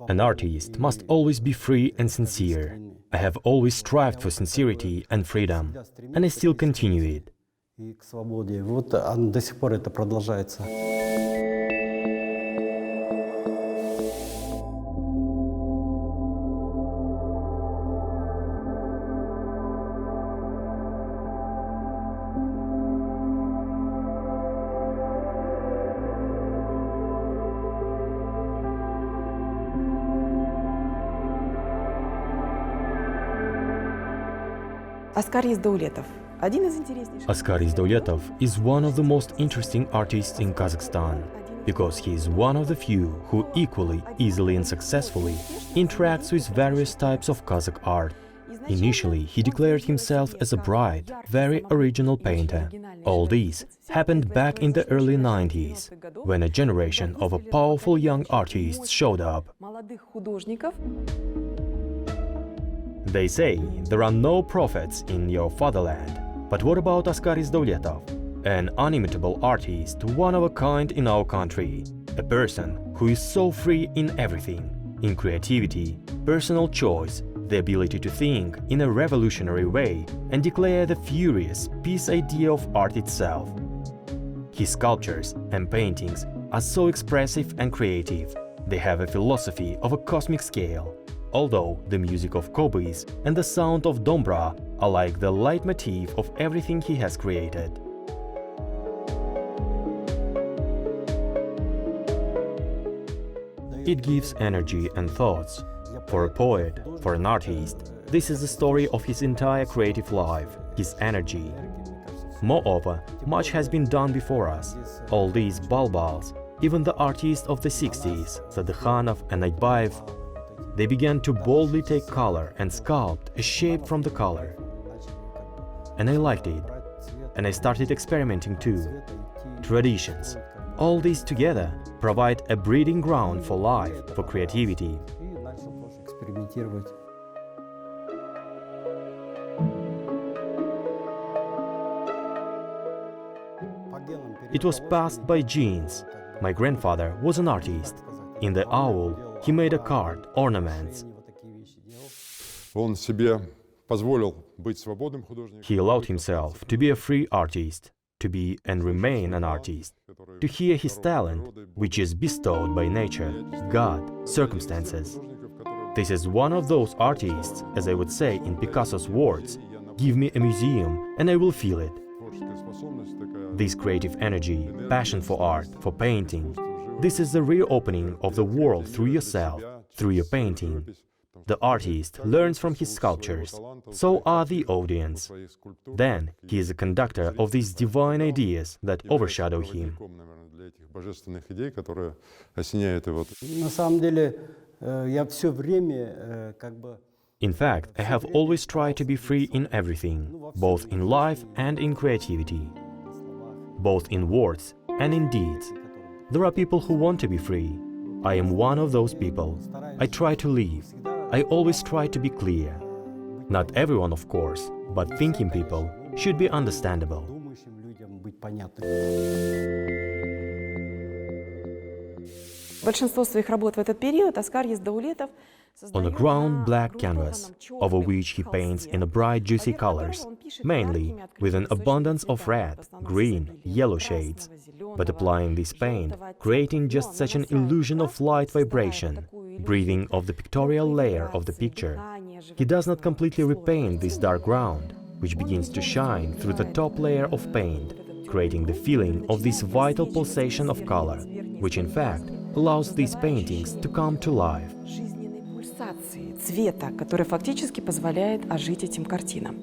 An artist must always be free and sincere. I have always strived for sincerity and freedom, and I still continue it. Askar Yesdauletov. Askar Yesdauletov is one of the most interesting artists in Kazakhstan because he is one of the few who equally, easily and successfully interacts with various types of Kazakh art. Initially, he declared himself as a bright, very original painter. All this happened back in the early 90s, when a generation of powerful young artists showed up. They say there are no prophets in your fatherland. But what about Askar Yesdauletov? An unimitable artist, one of a kind in our country. A person who is so free in everything. In creativity, personal choice, the ability to think in a revolutionary way and declare the furious peace idea of art itself. His sculptures and paintings are so expressive and creative. They have a philosophy of a cosmic scale. Although the music of kobys and the sound of dombra are like the leitmotif of everything he has created. It gives energy and thoughts. For a poet, for an artist, this is the story of his entire creative life, his energy. Moreover, much has been done before us. All these balbals, even the artists of the 60s, Sadikhanov and Aytbayev, they began to boldly take color and sculpt a shape from the color. And I liked it. And I started experimenting too. Traditions. All these together provide a breeding ground for life, for creativity. It was passed by genes. My grandfather was an artist. In the owl, he made a card, ornaments. He allowed himself to be a free artist, to be and remain an artist, to hear his talent, which is bestowed by nature, God, circumstances. This is one of those artists, as I would say in Picasso's words, give me a museum and I will feel it. This creative energy, passion for art, for painting, this is the reopening of the world through yourself, through your painting. The artist learns from his sculptures, so are the audience. Then he is a conductor of these divine ideas that overshadow him. In fact, I have always tried to be free in everything, both in life and in creativity, both in words and in deeds. There are people who want to be free. I am one of those people. I try to live. I always try to be clear. Not everyone, of course, but thinking people should be understandable. Большинство своих работ в этот период Askar Yesdauletov On a ground black canvas, over which he paints in bright juicy colors, mainly with an abundance of red, green, yellow shades, but applying this paint, creating just such an illusion of light vibration, breathing of the pictorial layer of the picture. He does not completely repaint this dark ground, which begins to shine through the top layer of paint, creating the feeling of this vital pulsation of color, which in fact allows these paintings to come to life. Цвета, который фактически позволяет ожить этим картинам.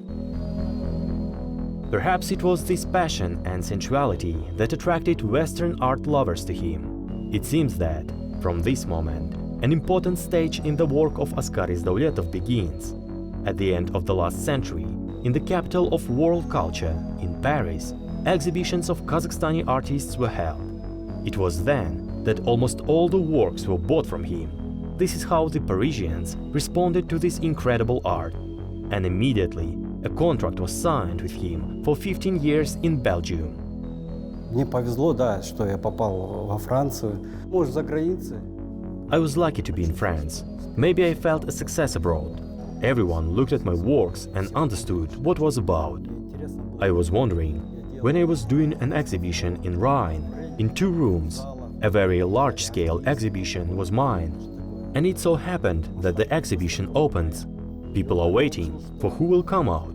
Perhaps it was this passion and sensuality that attracted Western art lovers to him. It seems that, from this moment, an important stage in the work of Askar Yesdauletov begins. At the end of the last century, in the capital of world culture, in Paris, exhibitions of Kazakhstani artists were held. It was then that almost all the works were bought from him. This is how the Parisians responded to this incredible art. And immediately, a contract was signed with him for 15 years in Belgium. Мне повезло, да, что я попал во Францию. Может, за границей. I was lucky to be in France. Maybe I felt a success abroad. Everyone looked at my works and understood what was about. I was wondering, when I was doing an exhibition in Rhine, in 2 rooms, a very large-scale exhibition was mine. And it so happened that the exhibition opens. People are waiting for who will come out.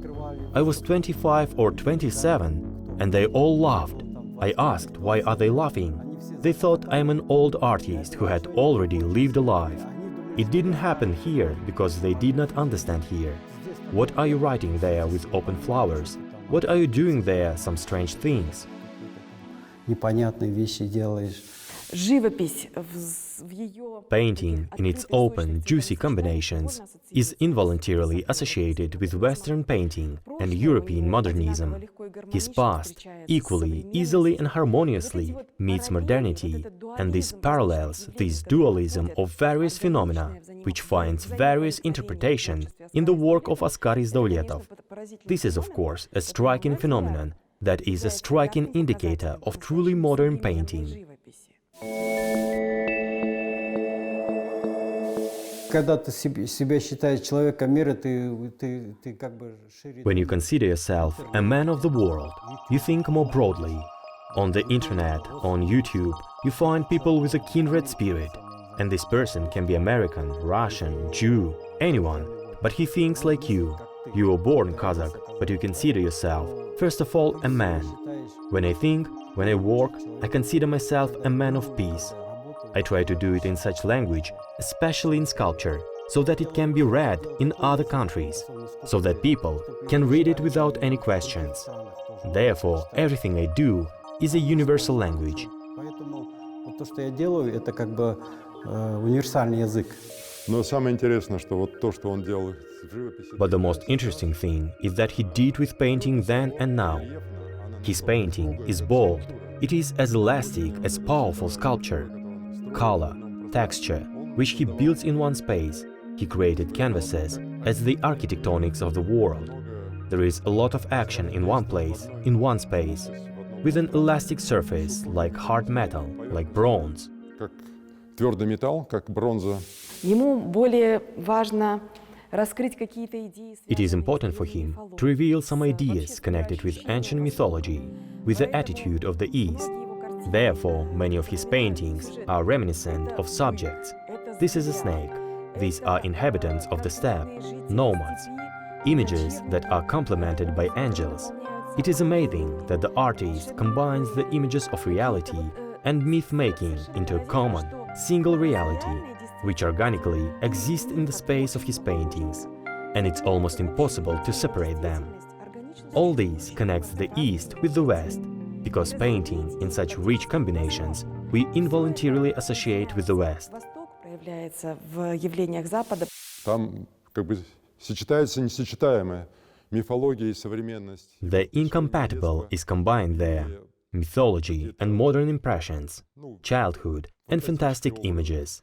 I was 25 or 27, and they all laughed. I asked why are they laughing. They thought I am an old artist who had already lived a life. It didn't happen here because they did not understand here. What are you writing there with open flowers? What are you doing there, some strange things? Непонятные вещи делаешь. Живопись в ее... Painting, in its open, juicy combinations, is involuntarily associated with Western painting and European modernism. His past, equally, easily and harmoniously, meets modernity, and this parallels this dualism of various phenomena, which finds various interpretation in the work of Askar Yesdauletov. This is, of course, a striking phenomenon that is a striking indicator of truly modern painting. Когда ты себя считаешь человеком мира, ты как бы шире... When you consider yourself a man of the world, you think more broadly. On the internet, on YouTube, you find people with a kindred spirit. And this person can be American, Russian, Jew, anyone, but he thinks like you. You were born Kazakh, but you consider yourself, first of all, a man. When I think, when I work, I consider myself a man of peace. I try to do it in such language, especially in sculpture, so that it can be read in other countries, so that people can read it without any questions. Therefore, everything I do is a universal language. Поэтому вот то, что я делаю, это как бы универсальный язык. Но самое интересное, что вот то, что он делал в живописи... But the most interesting thing is that he did with painting then and now. His painting is bold, it is as elastic as powerful sculpture. Color, texture, which he builds in one space, he created canvases as the architectonics of the world. There is a lot of action in one place, in one space, with an elastic surface like hard metal, like bronze. Как твердый металл, как бронза. Ему более важно раскрыть какие-то идеи... It is important for him to reveal some ideas connected with ancient mythology, with the attitude of the East. Therefore, many of his paintings are reminiscent of subjects. This is a snake. These are inhabitants of the steppe, nomads, images that are complemented by angels. It is amazing that the artist combines the images of reality and myth-making into a common, single reality, which organically exist in the space of his paintings, and it's almost impossible to separate them. All this connects the East with the West, because painting in such rich combinations we involuntarily associate with the West. Проявляется в явлениях Запада. Там как бы сочетается несочетаемое. Мифология и современность. The incompatible is combined there. Mythology and modern impressions, childhood and fantastic images.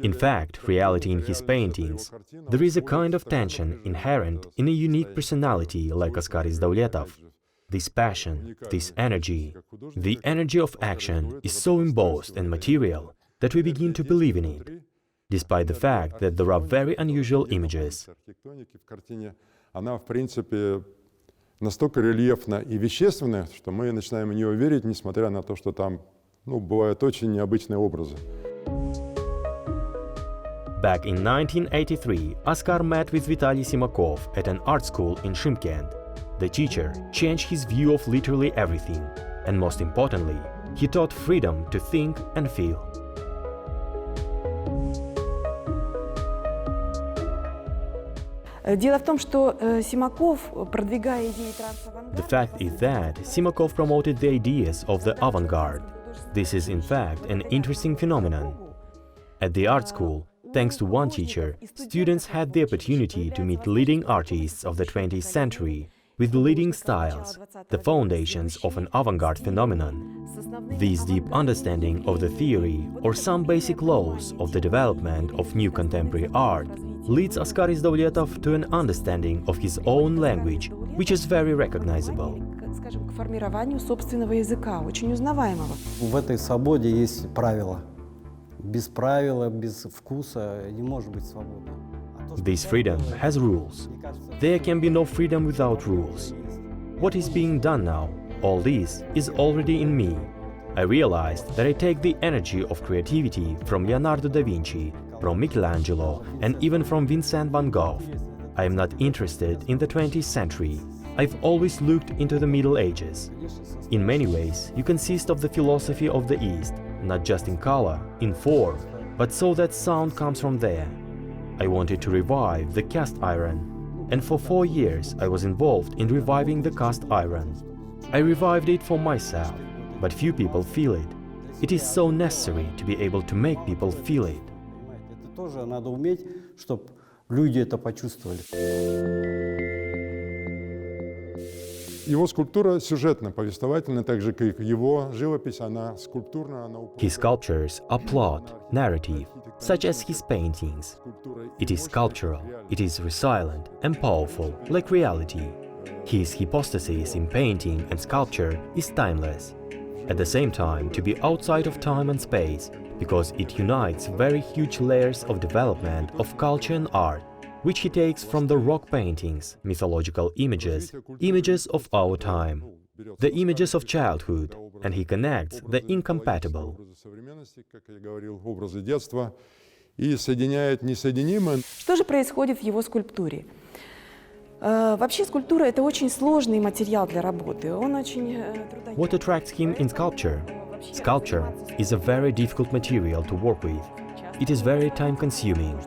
In fact, reality in his paintings, there is a kind of tension inherent in a unique personality like Askar Yesdauletov. This passion, this energy, the energy of action is so embossed and material that we begin to believe in it, despite the fact that there are very unusual images. Она, в принципе, настолько рельефна и вещественна, что мы начинаем в нее верить, несмотря на то, что там, бывают очень необычные образы. Back in 1983, Askar met with Vitaly Simakov at an art school in Shymkent. The teacher changed his view of literally everything, and most importantly, he taught freedom to think and feel. Дело в том, что Симаков, продвигая идеи The fact is that Simakov promoted the ideas of the avant-garde. This is in fact an interesting phenomenon. At the art school, thanks to one teacher, students had the opportunity to meet leading artists of the 20th century with leading styles, the foundations of an avant-garde phenomenon. This deep understanding of the theory or some basic laws of the development of new contemporary art leads Askar Yesdauletov to an understanding of his own language, which is very recognizable. скажем, к формированию собственного языка, очень узнаваемого. В этой свободе есть правила. Без правила, без вкуса не может быть свободы. This freedom has rules. There can be no freedom without rules. What is being done now, all this is already in me. I realized that I take the energy of creativity from Leonardo da Vinci, from Michelangelo, and even from Vincent van Gogh. I am not interested in the 20th century. I've always looked into the Middle Ages. In many ways, you consist of the philosophy of the East, not just in color, in form, but so that sound comes from there. I wanted to revive the cast iron, and for 4 years I was involved in reviving the cast iron. I revived it for myself, but few people feel it. It is so necessary to be able to make people feel it. Это тоже надо уметь, чтобы люди это почувствовали. Его скульптура сюжетно-повествовательна, так же, как его живопись, она скульптурна, она His sculptures are plot, narrative, such as his paintings. It is sculptural, it is resilient and powerful, like reality. His hypostasis in painting and sculpture is timeless. At the same time, to be outside of time and space, because it unites very huge layers of development of culture and art, which he takes from the rock paintings, mythological images, images of our time, the images of childhood, and he connects the incompatible. И соединяет несоединимое. Что же происходит в его скульптуре? Вообще скульптура – это очень сложный материал для работы. Он очень трудоемкий. What attracts him in sculpture? Sculpture is a very difficult material to work with. It is very time-consuming.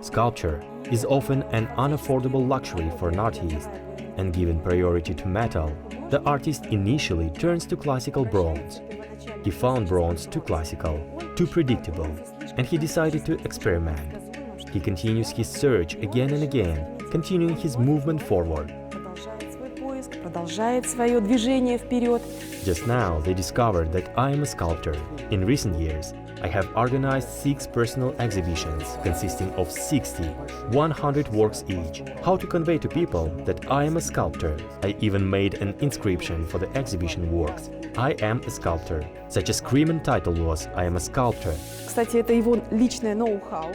Sculpture is often an unaffordable luxury for an artist, and given priority to metal, the artist initially turns to classical bronze. He found bronze too classical, too predictable, and he decided to experiment. He continues his search again and again, continuing his movement forward. Продолжает свой поиск, продолжает свое движение вперед. Just now, they discovered that I am a sculptor. In recent years, I have organized 6 personal exhibitions consisting of 60, 100 works each. How to convey to people that I am a sculptor? I even made an inscription for the exhibition works. I am a sculptor. Such a screaming title was I am a sculptor. Кстати, это его личное ноу-хау.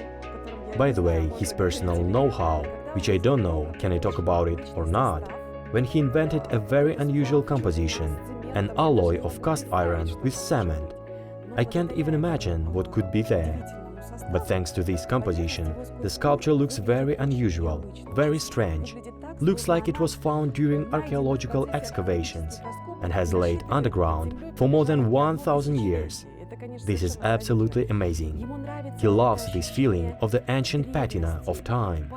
By the way, his personal know-how, which I don't know, can I talk about it or not, when he invented a very unusual composition, an alloy of cast iron with cement. I can't even imagine what could be there. But thanks to this composition, the sculpture looks very unusual, very strange. Looks like it was found during archaeological excavations and has laid underground for more than 1,000 years. This is absolutely amazing. He loves this feeling of the ancient patina of time.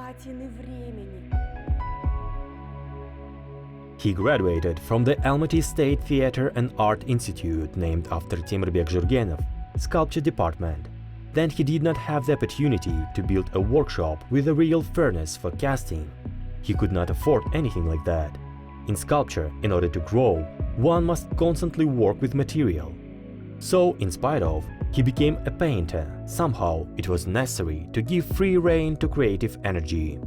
He graduated from the Almaty State Theatre and Art Institute, named after Temirbek Jurgenov, sculpture department. Then he did not have the opportunity to build a workshop with a real furnace for casting. He could not afford anything like that. In sculpture, in order to grow, one must constantly work with material. So, in spite of, he became a painter. Somehow, it was necessary to give free rein to creative energy.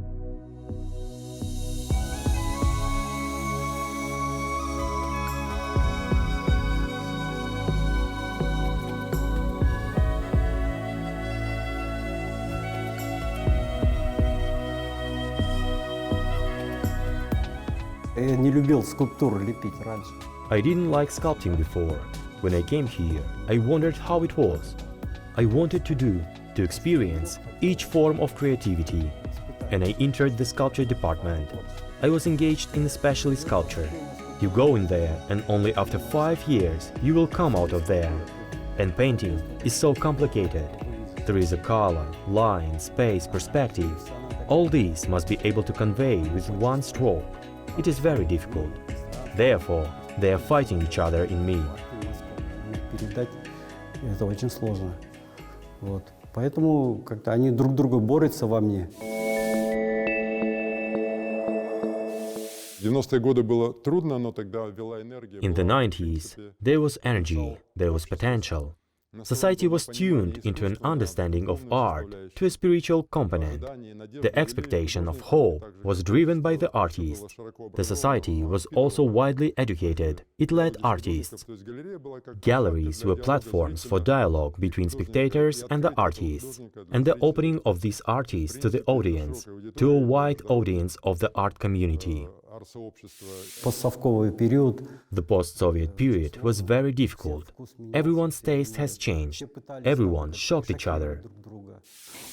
Я не любил скульптуру лепить раньше. I didn't like sculpting before. When I came here, I wondered how it was. I wanted to experience each form of creativity. And I entered the sculpture department. I was engaged in especially sculpture. You go in there and only after 5 years you will come out of there. And painting is so complicated. There is a color, line, space, perspective. All these must be able to convey with one stroke. It is very difficult. Therefore, they are fighting each other in me. Передать это очень сложно. Вот. Поэтому как-то они друг друга борются во мне. В 90-е годы было трудно, но тогда вела энергия. In the 90s, there was energy, there was potential. Society was tuned into an understanding of art to a spiritual component. The expectation of hope was driven by the artist. The society was also widely educated. It led artists. Galleries were platforms for dialogue between spectators and the artists, and the opening of these artists to the audience, to a wide audience of the art community. Постсовковый период. The post-Soviet period was very difficult. Everyone's taste has changed. Everyone shocked each other.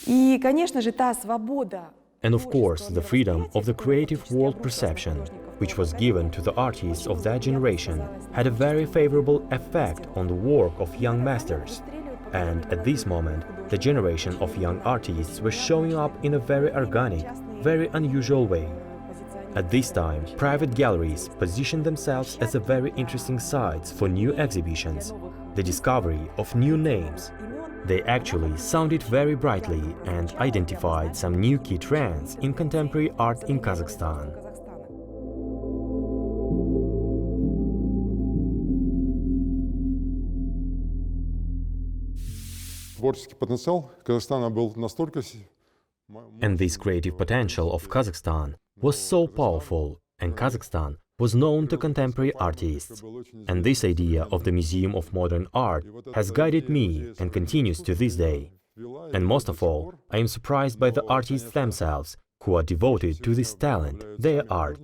И, конечно же, та свобода. And of course, the freedom of the creative world perception, which was given to the artists of that generation, had a very favorable effect on the work of young masters. And at this moment, the generation of young artists was showing up in a very organic, very unusual way. At this time, private galleries positioned themselves as a very interesting sites for new exhibitions, the discovery of new names. They actually sounded very brightly and identified some new key trends in contemporary art in Kazakhstan. Творческий потенциал Казахстана был настолько... And this creative potential of Kazakhstan was so powerful, and Kazakhstan was known to contemporary artists. And this idea of the Museum of Modern Art has guided me and continues to this day. And most of all, I am surprised by the artists themselves, who are devoted to this talent, their art.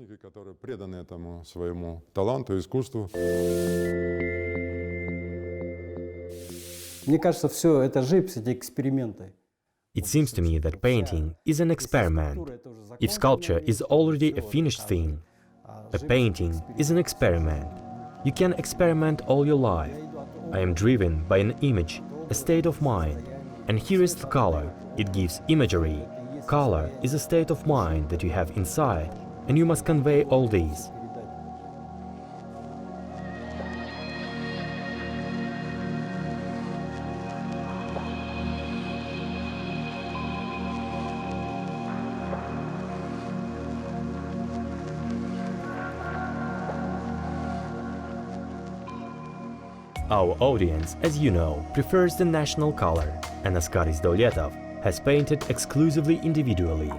Мне кажется, все это живопись, эти эксперименты. It seems to me that painting is an experiment. If sculpture is already a finished thing, a painting is an experiment. You can experiment all your life. I am driven by an image, a state of mind. And here is the color. It gives imagery. Color is a state of mind that you have inside, and you must convey all these. Our audience, as you know, prefers the national color, and Askar Yesdauletov has painted exclusively individually.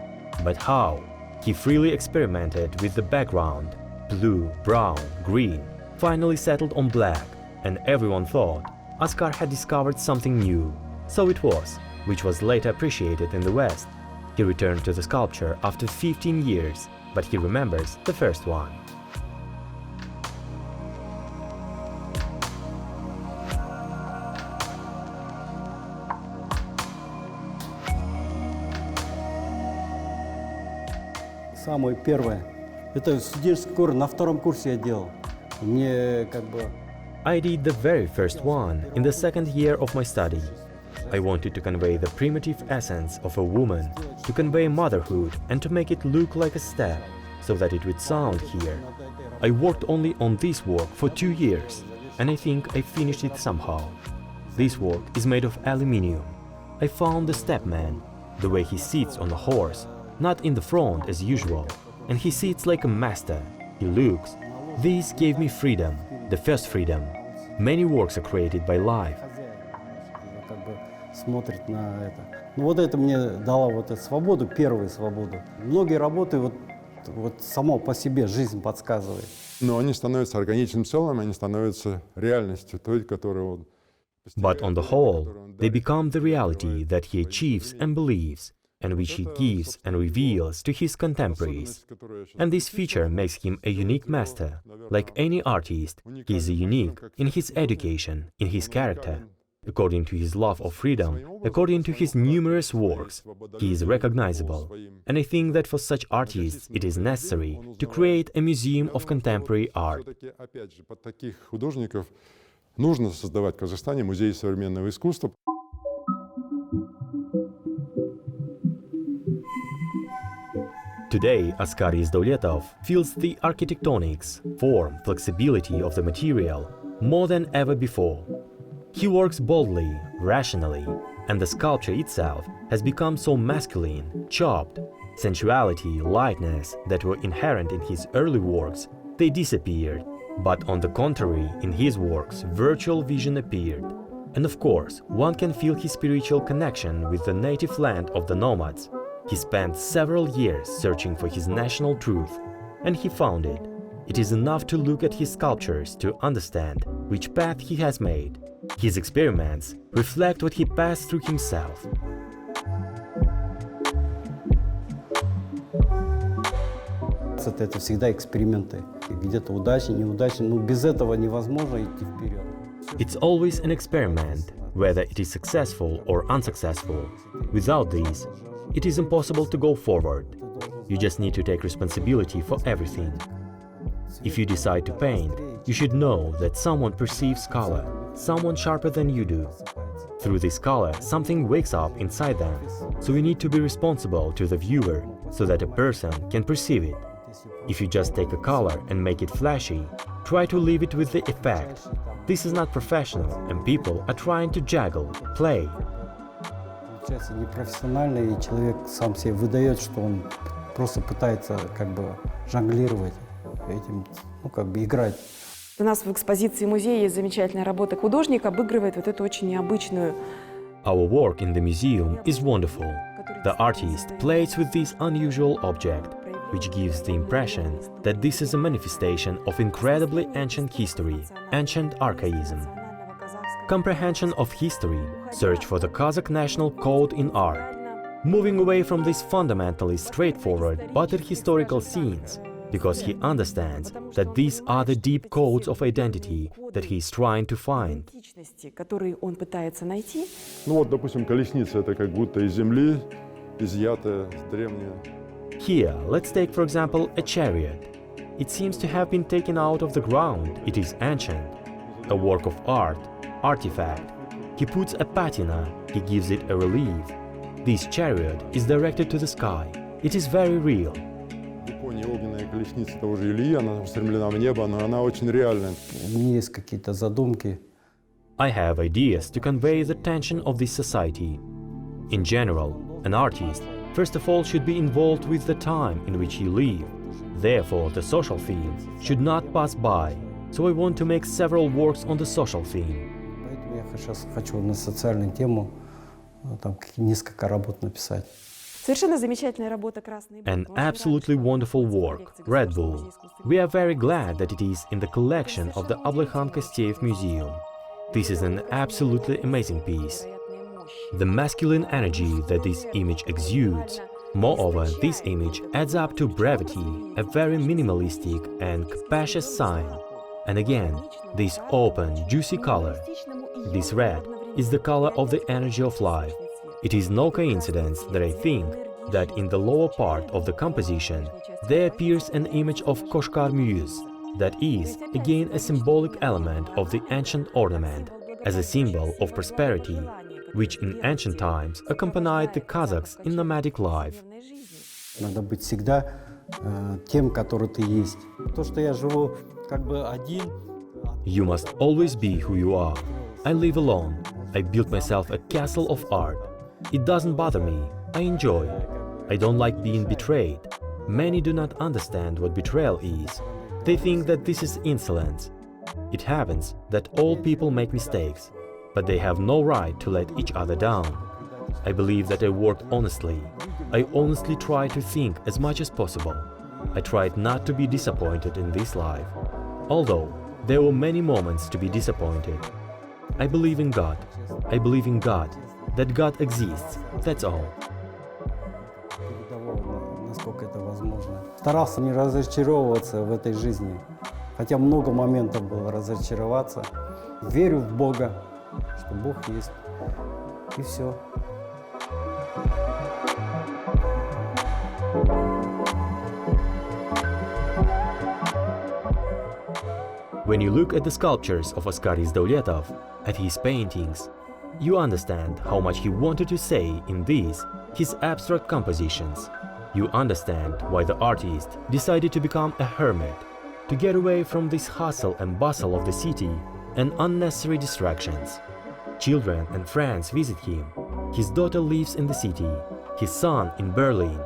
But how? He freely experimented with the background, blue, brown, green, finally settled on black, and everyone thought Askar had discovered something new. So it was, which was later appreciated in the West. He returned to the sculpture after 15 years, but he remembers the first one. Самое первое. Это студенческий курс, на втором курсе я делал. Мне как бы... I did the very first one in the second year of my study. I wanted to convey the primitive essence of a woman, to convey motherhood and to make it look like a step, so that it would sound here. I worked only on this work for 2 years, and I think I finished it somehow. This work is made of aluminium. I found the stepman, the way he sits on a horse, not in the front as usual, and he sits like a master. He looks. This gave me freedom, the first freedom. Many works are created by life. Как бы смотрит на это. Ну вот это мне дало вот эту свободу, первую свободу. Многие работы вот само по себе жизнь подсказывает. Но они становятся органичным целым, они становятся реальностью той, которую он... But on the whole, they become the reality that he achieves and believes, and which he gives and reveals to his contemporaries. And this feature makes him a unique master. Like any artist, he is unique in his education, in his character. According to his love of freedom, according to his numerous works, he is recognizable. And I think that for such artists it is necessary to create a museum of contemporary art. Нужно создавать в Казахстане музей современного искусства. Today, Askar Yesdauletov feels the architectonics, form, flexibility of the material more than ever before. He works boldly, rationally, and the sculpture itself has become so masculine, chopped. Sensuality, lightness that were inherent in his early works, they disappeared. But on the contrary, in his works, virtual vision appeared. And of course, one can feel his spiritual connection with the native land of the nomads. He spent several years searching for his national truth, and he found it. It is enough to look at his sculptures to understand which path he has made. His experiments reflect what he passed through himself. Это всегда эксперименты. Где-то удачи, неудачи. Но без этого невозможно идти вперед. It's always an experiment, whether it is successful or unsuccessful. Without these, it is impossible to go forward. You just need to take responsibility for everything. If you decide to paint, you should know that someone perceives color, someone sharper than you do. Through this color, something wakes up inside them, so you need to be responsible to the viewer so that a person can perceive it. If you just take a color and make it flashy, try to leave it with the effect. This is not professional, and people are trying to juggle, play. Получается непрофессионально, и человек сам себе выдает, что он просто пытается как бы жонглировать этим, ну как бы играть. У нас в экспозиции музея есть замечательная работа. Художник обыгрывает вот эту очень необычную. Our work in the museum is wonderful. The artist plays with this unusual object, which gives the impression that this is a manifestation of incredibly ancient history, ancient archaism. Comprehension of history, search for the Kazakh national code in art. Moving away from these fundamentally straightforward but historical scenes, because he understands that these are the deep codes of identity that he is trying to find. Которые он пытается найти. Ну вот, допустим, колесница — это как будто из земли изъятая, древняя. Here, let's take for example a chariot. It seems to have been taken out of the ground. It is ancient. A work of art, artifact. He puts a patina, he gives it a relief. This chariot is directed to the sky. It is very real. В Японии огненная колесница того же Ильи, она устремлена в небо, но она очень реальная. У меня есть какие-то задумки. I have ideas to convey the tension of this society. In general, an artist, first of all, should be involved with the time in which he lives. Therefore, the social theme should not pass by. So I want to make several works on the social theme. Поэтому я сейчас хочу на социальную тему там несколько работ написать. Совершенно замечательная работа «Красный Бук». An absolutely wonderful work, Red Bull. We are very glad that it is in the collection of the Ablyhan Kosteyev Museum. This is an absolutely amazing piece. The masculine energy that this image exudes. Moreover, this image adds up to brevity, a very minimalistic and capacious sign. And again, this open, juicy color. This red is the color of the energy of life. It is no coincidence that I think that in the lower part of the composition there appears an image of Koshkar Muse, that is, again a symbolic element of the ancient ornament, as a symbol of prosperity, which in ancient times accompanied the Kazakhs in nomadic life. Надо быть всегда тем, который ты есть. То, что я живу как бы один. You must always be who you are. I live alone. I built myself a castle of art. It doesn't bother me. I enjoy. I don't like being betrayed. Many do not understand what betrayal is. They think that this is insolence. It happens that all people make mistakes, but they have no right to let each other down. I believe that I worked honestly. I honestly tried to think as much as possible. I tried not to be disappointed in this life. Although there were many moments to be disappointed. I believe in God. I believe in God. That God exists. That's all. Насколько это возможно. Старался не разочаровываться в этой жизни. Хотя много моментов было разочароваться. Верю в Бога, что Бог есть. И все. When you look at the sculptures of Askar Yesdauletov, at his paintings, you understand how much he wanted to say in these, his abstract compositions. You understand why the artist decided to become a hermit, to get away from this hustle and bustle of the city and unnecessary distractions. Children and friends visit him. His daughter lives in the city, his son in Berlin,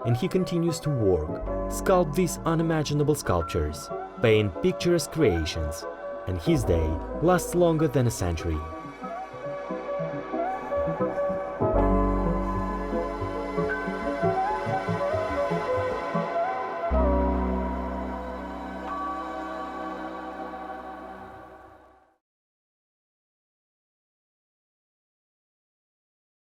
and he continues to work, sculpt these unimaginable sculptures, paint picturesque creations, and his day lasts longer than a century.